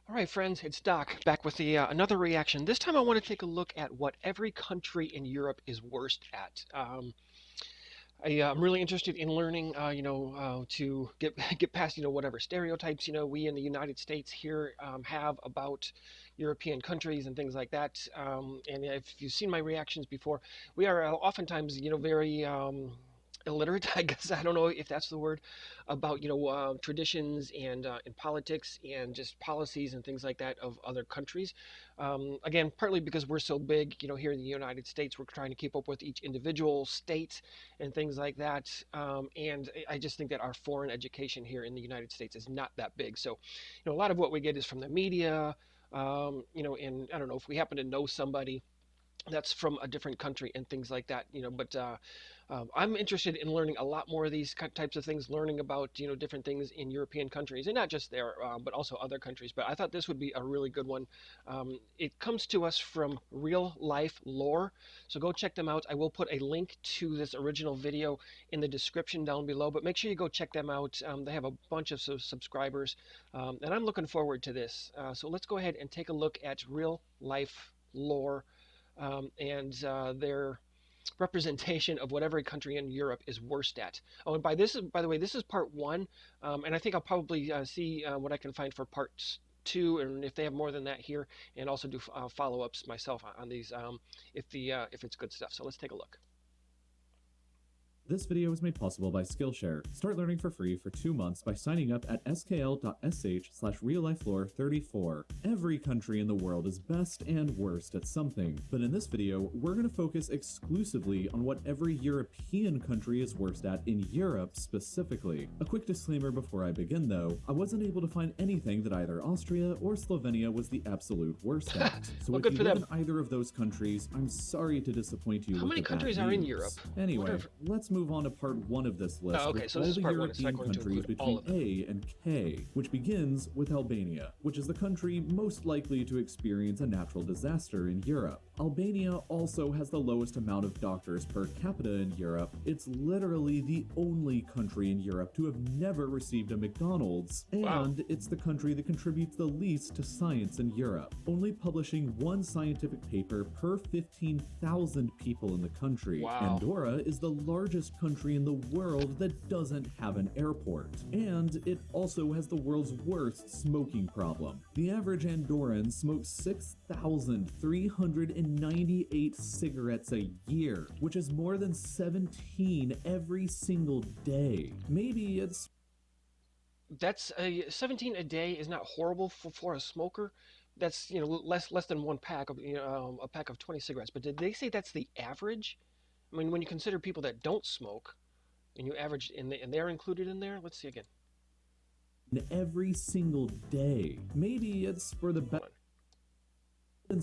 All right, friends, it's Doc back with the another reaction. This time I want to take a look at what every country in Europe is worst at. I'm really interested in learning, to get get past, whatever stereotypes, we in the United States here have about European countries and things like that. And if you've seen my reactions before, we are oftentimes, very illiterate, I guess. I don't know if that's the word, about traditions and politics and just policies and things like that of other countries. Again, partly because we're so big, here in the United States, we're trying to keep up with each individual state and things like that. And I just think that our foreign education here in the United States is not that big. So, a lot of what we get is from the media. And I don't know if we happen to know somebody that's from a different country and things like that, but I'm interested in learning a lot more of these types of things, learning about different things in European countries, and not just there, but also other countries. But I thought this would be a really good one. It comes to us from Real Life Lore, so go check them out. I will put a link to this original video in the description down below, but make sure you go check them out. They have a bunch of subscribers, and I'm looking forward to this. So let's go ahead and take a look at Real Life Lore, and their representation of what every country in Europe is worst at. Oh, and by the way, this is part one, and I think I'll probably see what I can find for parts two, and if they have more than that here, and also do follow-ups myself on these, if it's good stuff. So let's take a look. This video was made possible by Skillshare. Start learning for free for 2 months by signing up at skl.sh/reallifelore34. Every country in the world is best and worst at something, but in this video, we're going to focus exclusively on what every European country is worst at in Europe specifically. A quick disclaimer before I begin though, I wasn't able to find anything that either Austria or Slovenia was the absolute worst at. So Well, if good you for live them. in either of those countries, I'm sorry to disappoint you How with many the bad countries are in news. Europe? Anyway, What are- let's move on to part one of this list Oh, okay, with so all this is the part one. It's not European going to countries include all between of them. A and K, which begins with Albania, which is the country most likely to experience a natural disaster in Europe. Albania also has the lowest amount of doctors per capita in Europe. It's literally the only country in Europe to have never received a McDonald's, and Wow. it's the country that contributes the least to science in Europe, only publishing one scientific paper per 15,000 people in the country. Wow. Andorra is the largest country in the world that doesn't have an airport, and it also has the world's worst smoking problem. The average Andorran smokes 6,398 cigarettes a year, which is more than 17 every single day. Maybe it's That's a 17 a day is not horrible for a smoker. That's less than one pack of a pack of 20 cigarettes. But did they say that's the average? I mean, when you consider people that don't smoke, and you average and they're included in there. Let's see again. every single day. Maybe it's for the Hold on.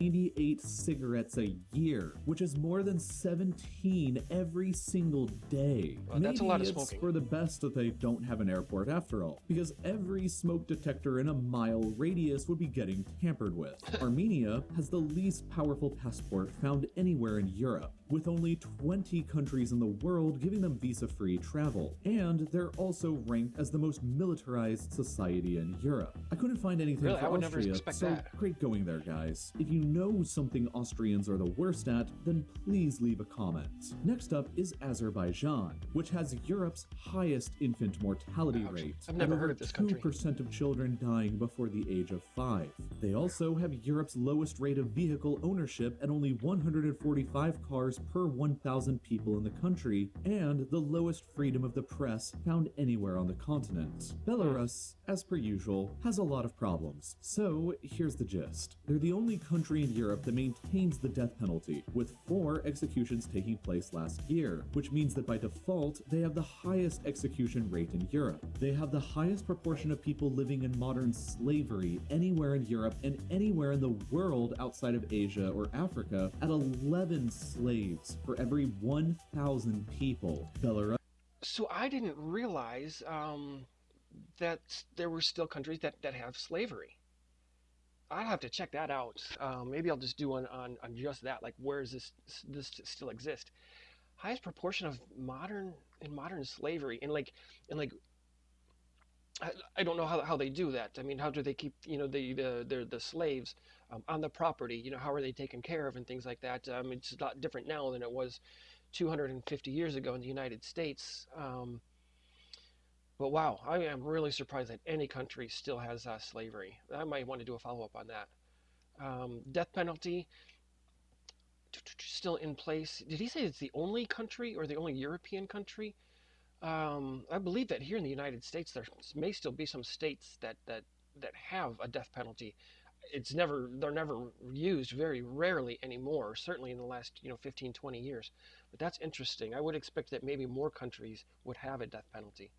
98 cigarettes a year, which is more than 17 every single day. Well, that's a lot of Maybe it's smoking. for the best that they don't have an airport after all, because every smoke detector in a mile radius would be getting tampered with. Armenia has the least powerful passport found anywhere in Europe, with only 20 countries in the world giving them visa-free travel, and they're also ranked as the most militarized society in Europe. I couldn't find anything Really? for I would never Austria, expect so that. great going there, guys. If you know something Austrians are the worst at, then please leave a comment. Next up is Azerbaijan, which has Europe's highest infant mortality Ouch. rate. I've never at heard over of this country. 2% of children dying before the age of 5. They also have Europe's lowest rate of vehicle ownership at only 145 cars per 1,000 people in the country, and the lowest freedom of the press found anywhere on the continent. Belarus, as per usual, has a lot of problems. So here's the gist. They're the only country in Europe that maintains the death penalty, with 4 executions taking place last year, which means that by default, they have the highest execution rate in Europe. They have the highest proportion of people living in modern slavery anywhere in Europe and anywhere in the world outside of Asia or Africa at 11 slaves for every 1,000 people. Belarus So I didn't realize that there were still countries that have slavery. I'll have to check that out. Maybe I'll just do one on just that. Like, where does this still exist? Highest proportion of modern slavery, and like I don't know how they do that. I mean, how do they keep the slaves on the property? How are they taken care of and things like that? It's a lot different now than it was 250 years ago in the United States. But wow, I am really surprised that any country still has slavery. I might want to do a follow up on that. Death penalty still in place. Did he say it's the only country or the only European country? I believe that here in the United States there may still be some states that have a death penalty. They're never used, very rarely anymore, certainly in the last 15, 20 years. But that's interesting. I would expect that maybe more countries would have a death penalty.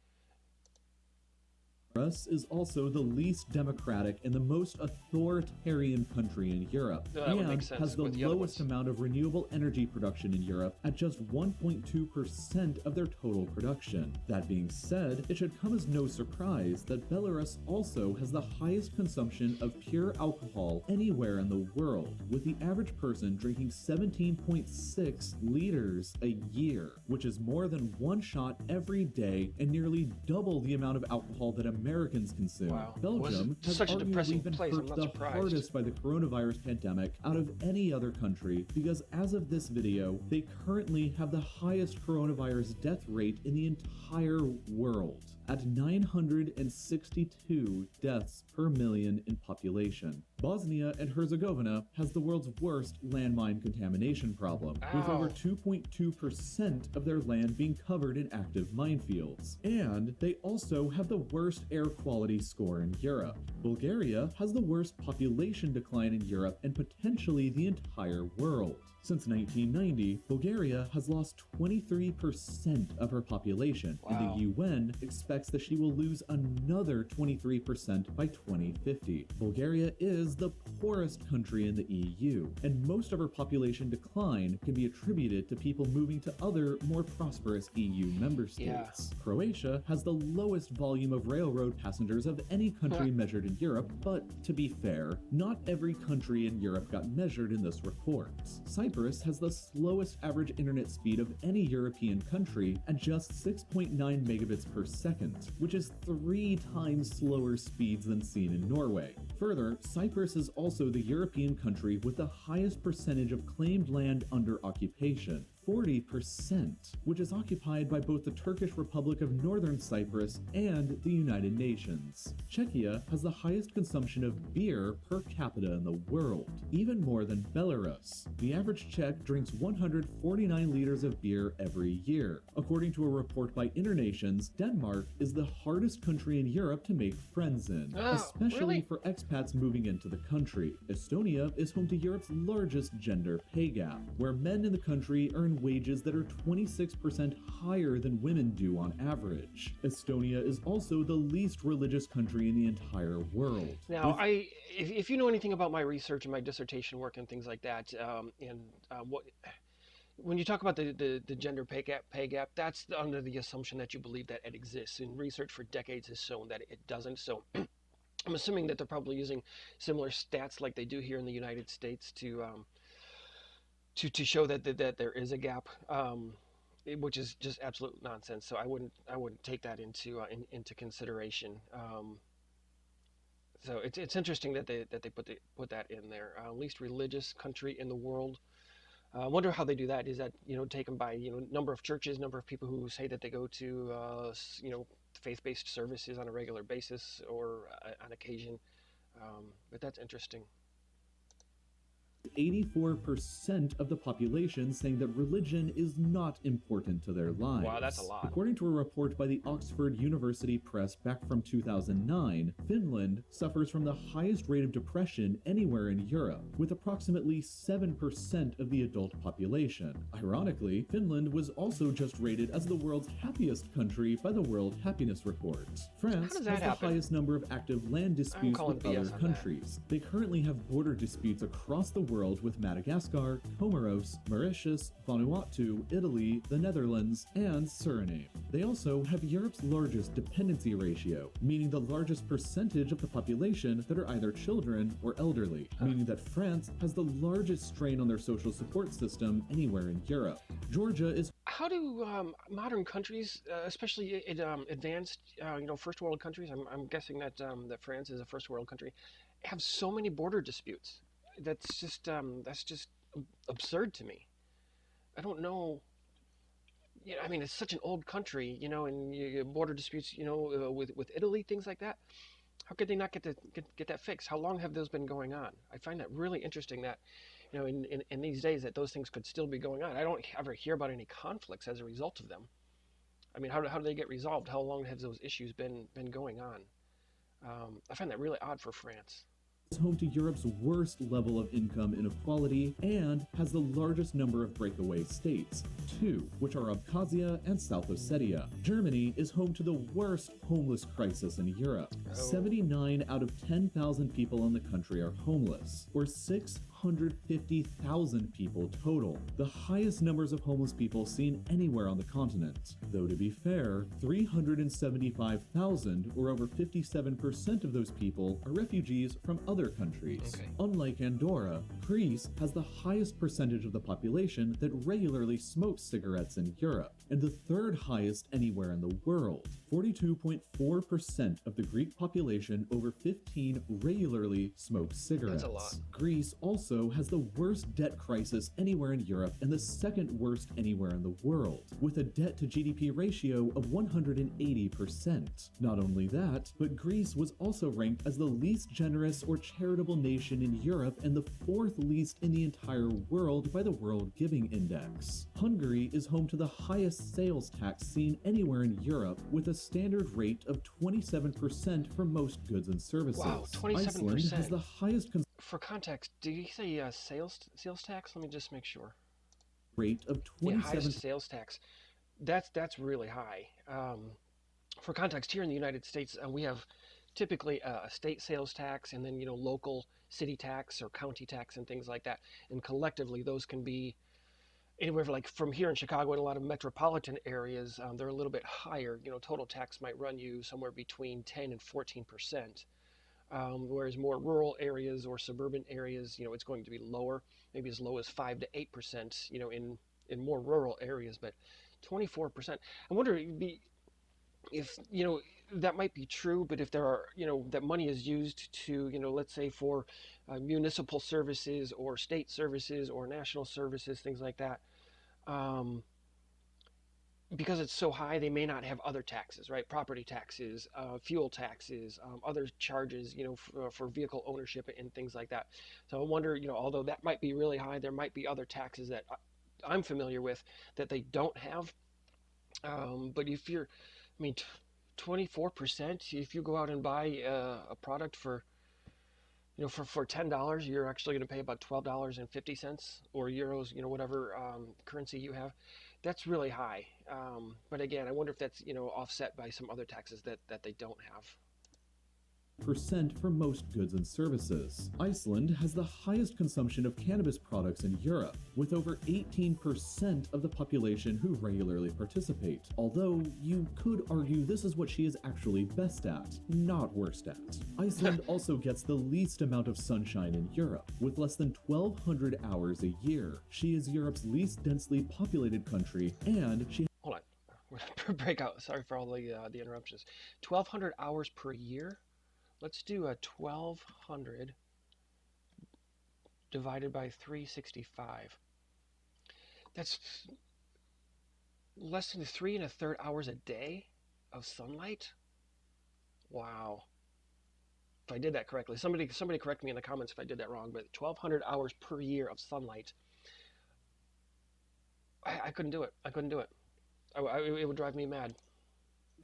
Belarus is also the least democratic and the most authoritarian country in Europe, That would make and sense has the with the other lowest ones. amount of renewable energy production in Europe at just 1.2% of their total production. That being said, it should come as no surprise that Belarus also has the highest consumption of pure alcohol anywhere in the world, with the average person drinking 17.6 liters a year, which is more than one shot every day and nearly double the amount of alcohol that Americans consume. Wow. Belgium It's has such a arguably depressing been place. I'm hurt not the surprised. hardest by the coronavirus pandemic out of any other country because as of this video, they currently have the highest coronavirus death rate in the entire world at 962 deaths per million in population. Bosnia and Herzegovina has the world's worst landmine contamination problem, with over 2.2% of their land being covered in active minefields. And they also have the worst air quality score in Europe. Bulgaria has the worst population decline in Europe and potentially the entire world. Since 1990, Bulgaria has lost 23% of her population, and Wow. the UN expects that she will lose another 23% by 2050. Bulgaria is the poorest country in the EU, and most of her population decline can be attributed to people moving to other, more prosperous EU member states. Croatia has the lowest volume of railroad passengers of any country measured in Europe, but to be fair, not every country in Europe got measured in this report. Cyprus has the slowest average internet speed of any European country at just 6.9 megabits per second, which is 3 times slower speeds than seen in Norway. Further, Cyprus is also the European country with the highest percentage of claimed land under occupation, 40%, which is occupied by both the Turkish Republic of Northern Cyprus and the United Nations. Czechia has the highest consumption of beer per capita in the world, even more than Belarus. The average Czech drinks 149 liters of beer every year. According to a report by Internations, Denmark is the hardest country in Europe to make friends in, especially really? for expats moving into the country. Estonia is home to Europe's largest gender pay gap, where men in the country earn wages that are 26% higher than women do on average. Estonia is also the least religious country in the entire world. Now, if you know anything about my research and my dissertation work and things like that, when you talk about the gender pay gap, that's under the assumption that you believe that it exists. And research for decades has shown that it doesn't. So I'm assuming that they're probably using similar stats like they do here in the United States to show that there is a gap, which is just absolute nonsense. So I wouldn't take that into consideration. So it's interesting that they put that in there. Least religious country in the world. I wonder how they do that. Is that taken by number of churches, number of people who say that they go to faith-based services on a regular basis or on occasion? But that's interesting. 84% of the population saying that religion is not important to their lives. Wow, that's a lot. According to a report by the Oxford University Press back from 2009, Finland suffers from the highest rate of depression anywhere in Europe, with approximately 7% of the adult population. Ironically, Finland was also just rated as the world's happiest country by the World Happiness Report. France has the highest number of active land disputes with other countries. They currently have border disputes across the world with Madagascar, Comoros, Mauritius, Vanuatu, Italy, the Netherlands, and Suriname. They also have Europe's largest dependency ratio, meaning the largest percentage of the population that are either children or elderly, meaning that France has the largest strain on their social support system anywhere in Europe. Georgia is How do modern countries, especially advanced, first world countries, I'm guessing that that France is a first world country, have so many border disputes? That's just absurd to me. I don't know. I mean, it's such an old country, and border disputes, with Italy, things like that. How could they not get that fixed? How long have those been going on? I find that really interesting that, in these days that those things could still be going on. I don't ever hear about any conflicts as a result of them. I mean, how do they get resolved? How long have those issues been going on? I find that really odd for France. is home to Europe's worst level of income inequality and has the largest number of breakaway states, two, which are Abkhazia and South Ossetia. Germany is home to the worst homeless crisis in Europe. 79 out of 10,000 people in the country are homeless, or 650,000 people total, the highest numbers of homeless people seen anywhere on the continent. Though to be fair, 375,000, or over 57% of those people, are refugees from other countries. Okay. Unlike Andorra, Greece has the highest percentage of the population that regularly smokes cigarettes in Europe, and the third highest anywhere in the world. 42.4% of the Greek population over 15 regularly smokes cigarettes. That's a lot. Greece also has the worst debt crisis anywhere in Europe and the second worst anywhere in the world, with a debt to GDP ratio of 180%. Not only that, but Greece was also ranked as the least generous or charitable nation in Europe and the fourth least in the entire world by the World Giving Index. Hungary is home to the highest sales tax seen anywhere in Europe, with a standard rate of 27% for most goods and services. Wow, 27%. Iceland has the highest For context, did you say sales tax? Let me just make sure. rate of Yeah, 27%. highest sales tax. That's really high. For context, here in the United States, we have typically a state sales tax, and then local city tax or county tax and things like that. And collectively, those can be anywhere from here in Chicago and a lot of metropolitan areas. They're a little bit higher. Total tax might run you somewhere between 10 and 14%. Whereas more rural areas or suburban areas, it's going to be lower, maybe as low as 5 to 8%, in more rural areas, but 24%. I wonder if that might be true, but if there are, that money is used to, let's say for municipal services or state services or national services, things like that, because it's so high, they may not have other taxes, right? Property taxes, fuel taxes, other charges, for vehicle ownership and things like that. So I wonder, although that might be really high, there might be other taxes that I'm familiar with that they don't have. But if you're, 24%, if you go out and buy a product for, for $10, you're actually going to pay about $12.50 or euros, whatever currency you have. That's really high. But again, I wonder if that's, offset by some other taxes that they don't have. Percent for most goods and services. Iceland has the highest consumption of cannabis products in Europe, with over 18% of the population who regularly participate. Although you could argue this is what she is actually best at, not worst at. Iceland also gets the least amount of sunshine in Europe, with less than 1,200 hours a year. She is Europe's least densely populated country, and she Hold on, we're gonna break out. Sorry for all the interruptions. 1,200 hours per year. Let's do a 1,200 divided by 365. That's less than 3 1/3 hours a day of sunlight. Wow. If I did that correctly, somebody correct me in the comments if I did that wrong. But 1,200 hours per year of sunlight. I couldn't do it. I couldn't do it. It would drive me mad.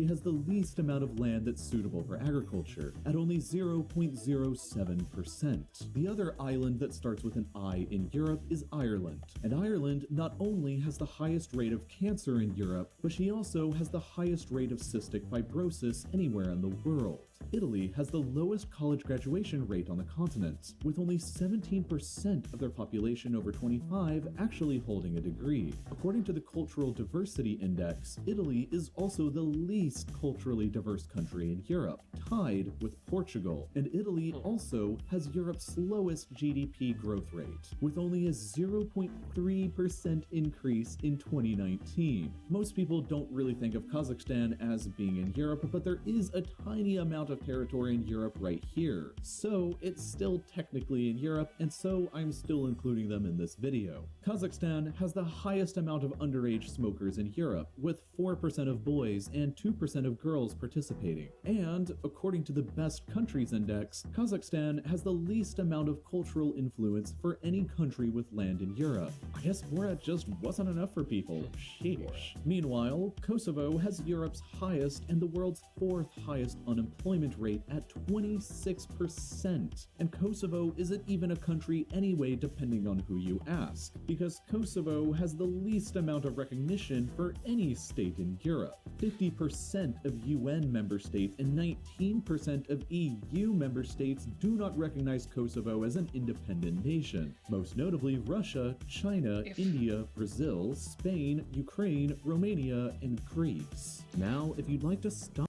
has the least amount of land that's suitable for agriculture, at only 0.07%. The other island that starts with an I in Europe is Ireland, and Ireland not only has the highest rate of cancer in Europe, but she also has the highest rate of cystic fibrosis anywhere in the world. Italy has the lowest college graduation rate on the continent, with only 17% of their population over 25 actually holding a degree. According to the Cultural Diversity Index, Italy is also the least culturally diverse country in Europe, tied with Portugal, and Italy also has Europe's lowest GDP growth rate, with only a 0.3% increase in 2019. Most people don't really think of Kazakhstan as being in Europe, but there is a tiny amount of territory in Europe right here, so it's still technically in Europe, and so I'm still including them in this video. Kazakhstan has the highest amount of underage smokers in Europe, with 4% of boys and 2% of girls participating. And according to the Best Countries Index, Kazakhstan has the least amount of cultural influence for any country with land in Europe. I guess Borat just wasn't enough for people. Sheesh. Meanwhile, Kosovo has Europe's highest and the world's fourth highest unemployment rate at 26%. And Kosovo isn't even a country anyway, depending on who you ask, because Kosovo has the least amount of recognition for any state in Europe. 50% of UN member states and 19% of EU member states do not recognize Kosovo as an independent nation. Most notably Russia, China, India, Brazil, Spain, Ukraine, Romania, and Greece. Now, if you'd like to stop.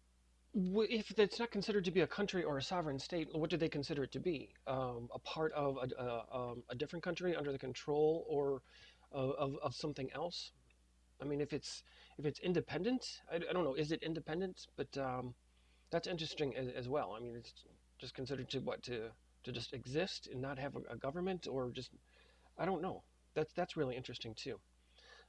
If it's not considered to be a country or a sovereign state, what do they consider it to be? A part of a different country under the control or of something else? I mean, if it's independent, I don't know. Is it independent? But that's interesting as well. I mean, it's just considered to what to just exist and not have a government, or just I don't know. That's really interesting too.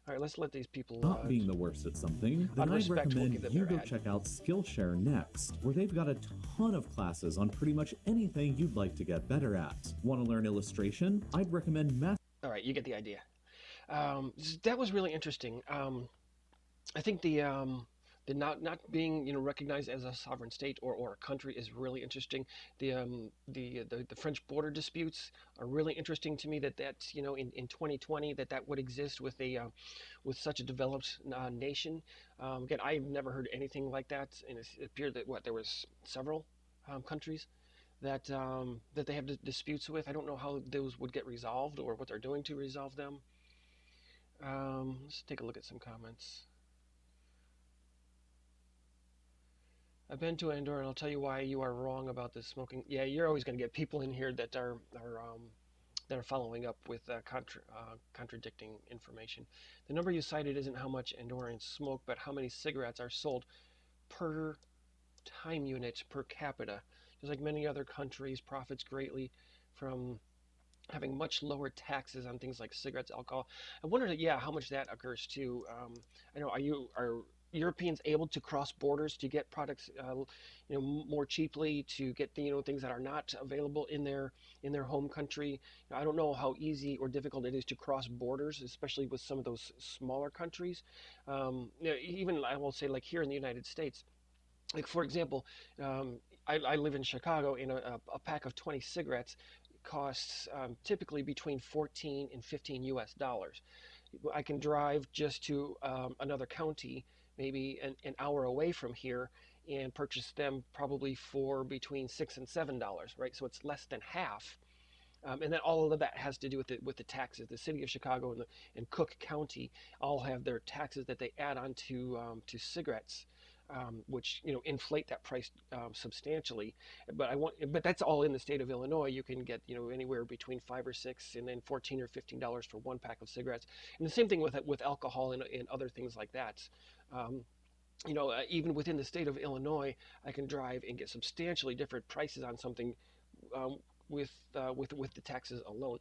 All right, let's let these people Not being the worst at something, then I'd recommend you go check out Skillshare next, where they've got a ton of classes on pretty much anything you'd like to get better at. Want to learn illustration? I'd recommend math. All right, you get the idea. That was really interesting. I think the not being recognized as a sovereign state or a country is really interesting. The French border disputes are really interesting to me. That's in 2020 that would exist with with such a developed nation. Again, I've never heard anything like that, and it appeared that there was several countries that they have disputes with. I don't know how those would get resolved or what they're doing to resolve them. Let's take a look at some comments. I've been to Andorra, and I'll tell you why you are wrong about this smoking. Yeah, you're always going to get people in here that are following up with contradicting information. The number you cited isn't how much Andorrans smoke, but how many cigarettes are sold per time unit per capita. Just like many other countries, profits greatly from having much lower taxes on things like cigarettes, alcohol. I wonder, yeah, how much that occurs too. I know, are Europeans able to cross borders to get products, more cheaply, to get things that are not available in their home country? I don't know how easy or difficult it is to cross borders, especially with some of those smaller countries. Even I will say, like here in the United States, like for example, I live in Chicago, and a pack of 20 cigarettes costs typically between 14 and 15 US dollars. I can drive just to another county, maybe an hour away from here, and purchase them probably for between $6 and $7, right? So it's less than half. And then all of that has to do with the taxes. The city of Chicago and Cook County all have their taxes that they add on to cigarettes, which inflate that price substantially. But that's all in the state of Illinois. You can get anywhere between 5 or 6, and then $14 or $15 for one pack of cigarettes. And the same thing with alcohol and other things like that. Um, Even within the state of Illinois, I can drive and get substantially different prices on something, um, with the taxes alone.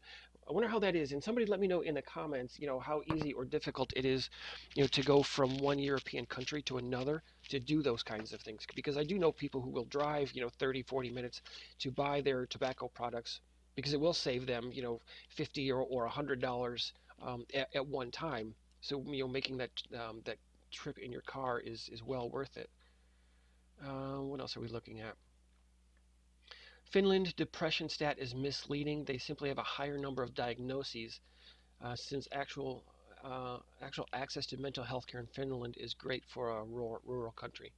I wonder how that is, and somebody let me know in the comments, how easy or difficult it is, to go from one European country to another to do those kinds of things. Because I do know people who will drive, 30, 40 minutes to buy their tobacco products, because it will save them, 50 or $100 at one time. So, making that trip in your car is well worth it. What else are we looking at? Finland depression stat is misleading. They simply have a higher number of diagnoses, since actual access to mental health care in Finland is great for a rural country.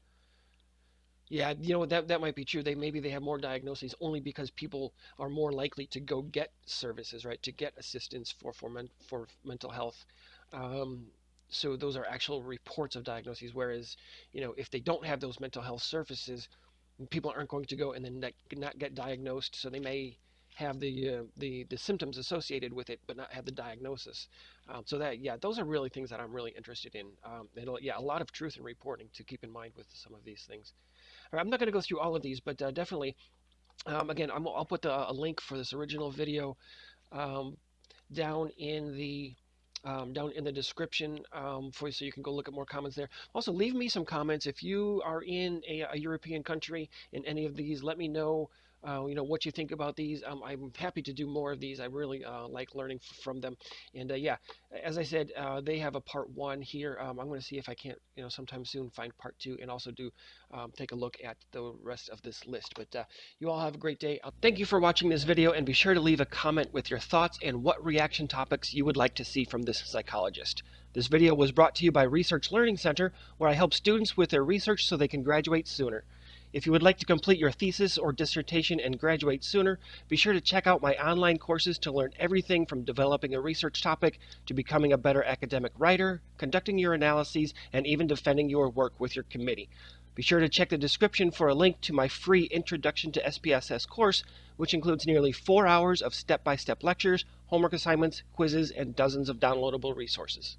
Yeah, that might be true. Maybe they have more diagnoses only because people are more likely to go get services, right? To get assistance for mental health. Um, so those are actual reports of diagnoses. Whereas, if they don't have those mental health services, people aren't going to go and then not get diagnosed. So they may have the symptoms associated with it, but not have the diagnosis. So that yeah, those are really things that I'm really interested in. And yeah, a lot of truth in reporting to keep in mind with some of these things. All right, I'm not going to go through all of these, but definitely, again, I'll put a link for this original video um, down in the description for you, so you can go look at more comments there. Also, leave me some comments if you are in a European country in any of these. Let me know. What you think about these. I'm happy to do more of these. I really like learning from them. And yeah, as I said, they have a part one here. I'm going to see if I can't, sometime soon find part two and also do take a look at the rest of this list. But you all have a great day. Thank you for watching this video, and be sure to leave a comment with your thoughts and what reaction topics you would like to see from this psychologist. This video was brought to you by Research Learning Center, where I help students with their research so they can graduate sooner. If you would like to complete your thesis or dissertation and graduate sooner, be sure to check out my online courses to learn everything from developing a research topic to becoming a better academic writer, conducting your analyses, and even defending your work with your committee. Be sure to check the description for a link to my free Introduction to SPSS course, which includes nearly 4 hours of step-by-step lectures, homework assignments, quizzes, and dozens of downloadable resources.